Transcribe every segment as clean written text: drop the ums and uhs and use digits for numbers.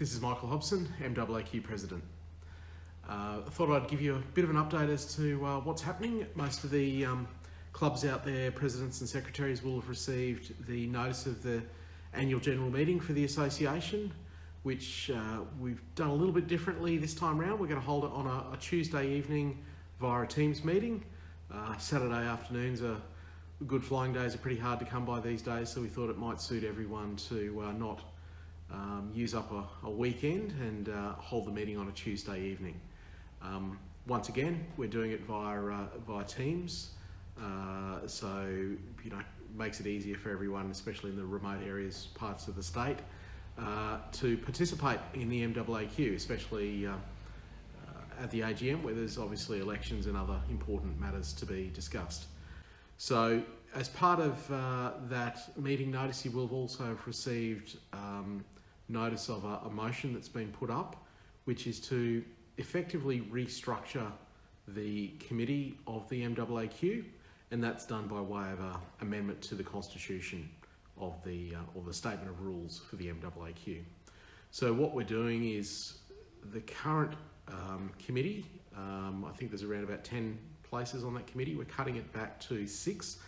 This is Michael Hobson, MAAQ President. I thought I'd give you a bit of an update as to what's happening. Most of the clubs out there, presidents and secretaries, will have received the notice of the annual general meeting for the association, which we've done a little bit differently this time round. We're going to hold it on a Tuesday evening via a Teams meeting. Saturday afternoons are good flying days, are pretty hard to come by these days, so we thought it might suit everyone to not use up a weekend and hold the meeting on a Tuesday evening. Once again, we're doing it via Teams, so makes it easier for everyone, especially in the remote areas, parts of the state, to participate in the MAAQ, especially at the AGM, where there's obviously elections and other important matters to be discussed. So, as part of that meeting notice, you will also have received notice of a motion that's been put up, which is to effectively restructure the committee of the MAAQ, and that's done by way of an amendment to the constitution of or the statement of rules for the MAAQ. So what we're doing is the current committee, I think there's around about 10 places on that committee. We're cutting it back to 6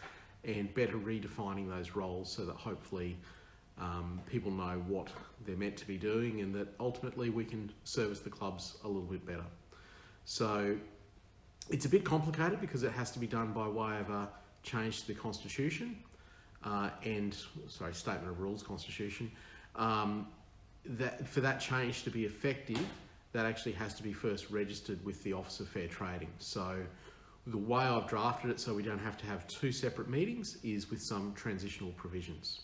and better redefining those roles so that hopefully people know what they're meant to be doing, and that ultimately we can service the clubs a little bit better. So it's a bit complicated because it has to be done by way of a change to the constitution statement of rules constitution. For that change to be effective, that actually has to be first registered with the Office of Fair Trading. So the way I've drafted it, so we don't have to have 2 separate meetings, is with some transitional provisions.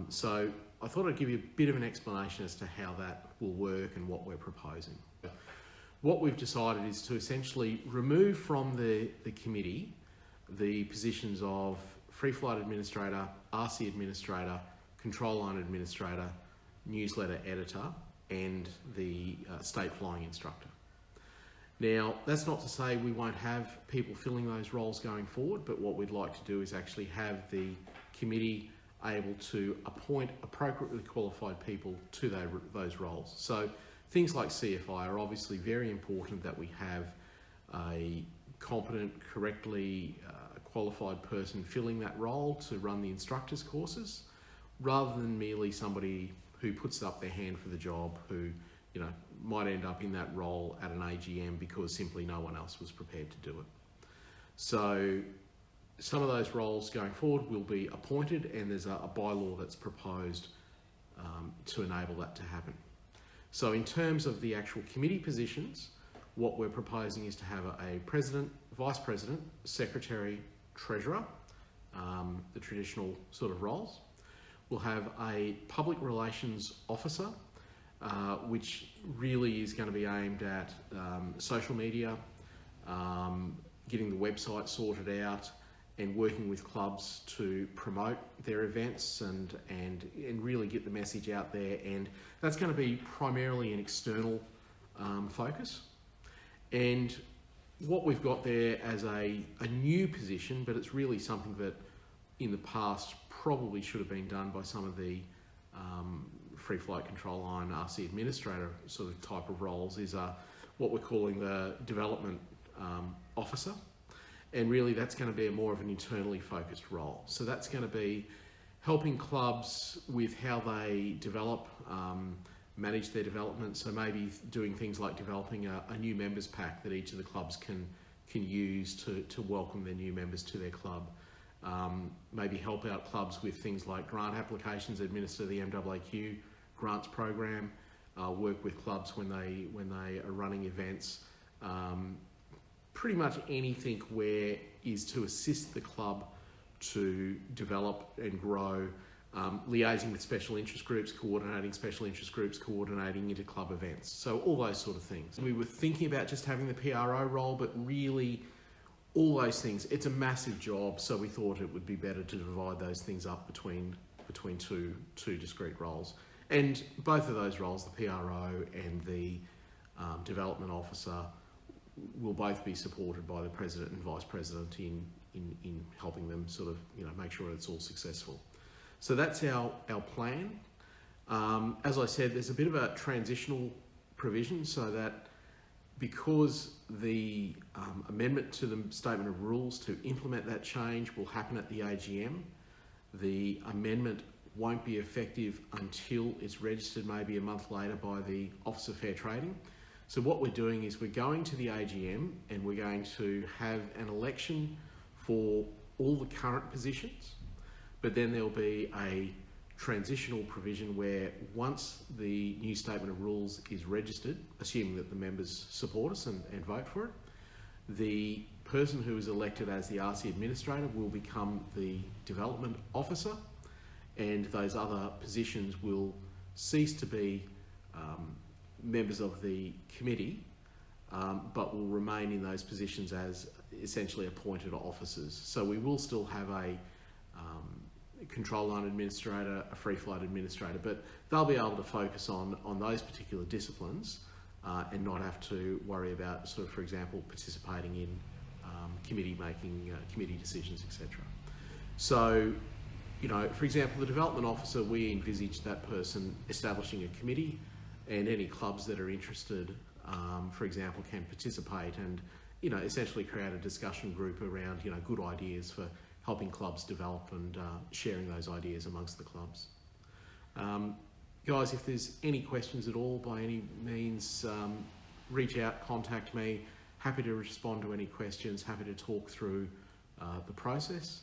So I thought I'd give you a bit of an explanation as to how that will work and what we're proposing. What we've decided is to essentially remove from the committee the positions of free flight administrator, RC administrator, control line administrator, newsletter editor, and the state flying instructor. Now, that's not to say we won't have people filling those roles going forward, but what we'd like to do is actually have the committee able to appoint appropriately qualified people to those roles. So things like CFI are obviously very important, that we have a competent, correctly qualified person filling that role to run the instructors courses, rather than merely somebody who puts up their hand for the job, who might end up in that role at an AGM because simply no one else was prepared to do it. So some of those roles going forward will be appointed, and there's a bylaw that's proposed to enable that to happen. So in terms of the actual committee positions, what we're proposing is to have a president, vice president, secretary, treasurer, the traditional sort of roles. We'll have a public relations officer, which really is going to be aimed at social media, getting the website sorted out, and working with clubs to promote their events and really get the message out there. And that's going to be primarily an external focus. And what we've got there as a new position, but it's really something that in the past probably should have been done by some of the free flight control line RC administrator sort of type of roles, is what we're calling the development officer. And really that's going to be more of an internally focused role. So that's going to be helping clubs with how they develop, manage their development. So maybe doing things like developing a new members pack that each of the clubs can use to welcome their new members to their club. Maybe help out clubs with things like grant applications, administer the MAAQ grants program, work with clubs when they are running events. Pretty much anything where is to assist the club to develop and grow, liaising with special interest groups, coordinating special interest groups, coordinating inter-club events. So all those sort of things. We were thinking about just having the PRO role, but really all those things, it's a massive job, so we thought it would be better to divide those things up between two discrete roles. And both of those roles, the PRO and the development officer, will both be supported by the president and vice president in helping them sort of make sure it's all successful. So that's our plan. As I said, there's a bit of a transitional provision so that because the amendment to the Statement of Rules to implement that change will happen at the AGM, the amendment won't be effective until it's registered maybe a month later by the Office of Fair Trading. So what we're doing is we're going to the AGM and we're going to have an election for all the current positions, but then there'll be a transitional provision where once the new Statement of Rules is registered, assuming that the members support us and vote for it, the person who is elected as the RC Administrator will become the Development Officer, and those other positions will cease to be members of the committee, but will remain in those positions as essentially appointed officers. So we will still have a control line administrator, a free float administrator, but they'll be able to focus on those particular disciplines and not have to worry about, sort of, for example, participating in committee making, committee decisions, etc. So, you know, for example, the development officer, we envisage that person establishing a committee, and any clubs that are interested, for example, can participate and, you know, essentially create a discussion group around, you know, good ideas for helping clubs develop and sharing those ideas amongst the clubs. Guys, if there's any questions at all, by any means, reach out, contact me. Happy to respond to any questions, happy to talk through the process.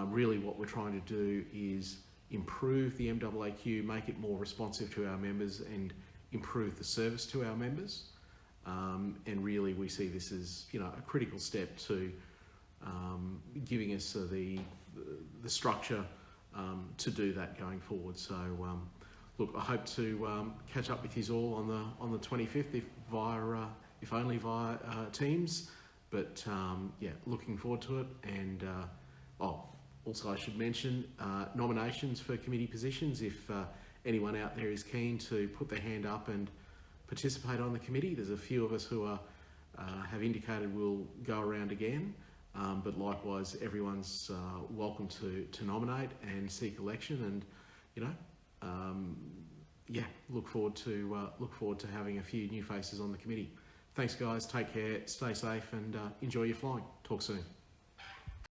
Really what we're trying to do is improve the MAAQ, make it more responsive to our members and improve the service to our members. And really we see this as, you know, a critical step to giving us the structure to do that going forward. So look, I hope to catch up with you all on the 25th, if only via Teams. But yeah, looking forward to it. And also I should mention nominations for committee positions. If anyone out there is keen to put their hand up and participate on the committee, there's a few of us who have indicated we'll go around again. But likewise, everyone's welcome to nominate and seek election, and, you know, yeah, look forward to having a few new faces on the committee. Thanks, guys. Take care, stay safe, and enjoy your flying. Talk soon.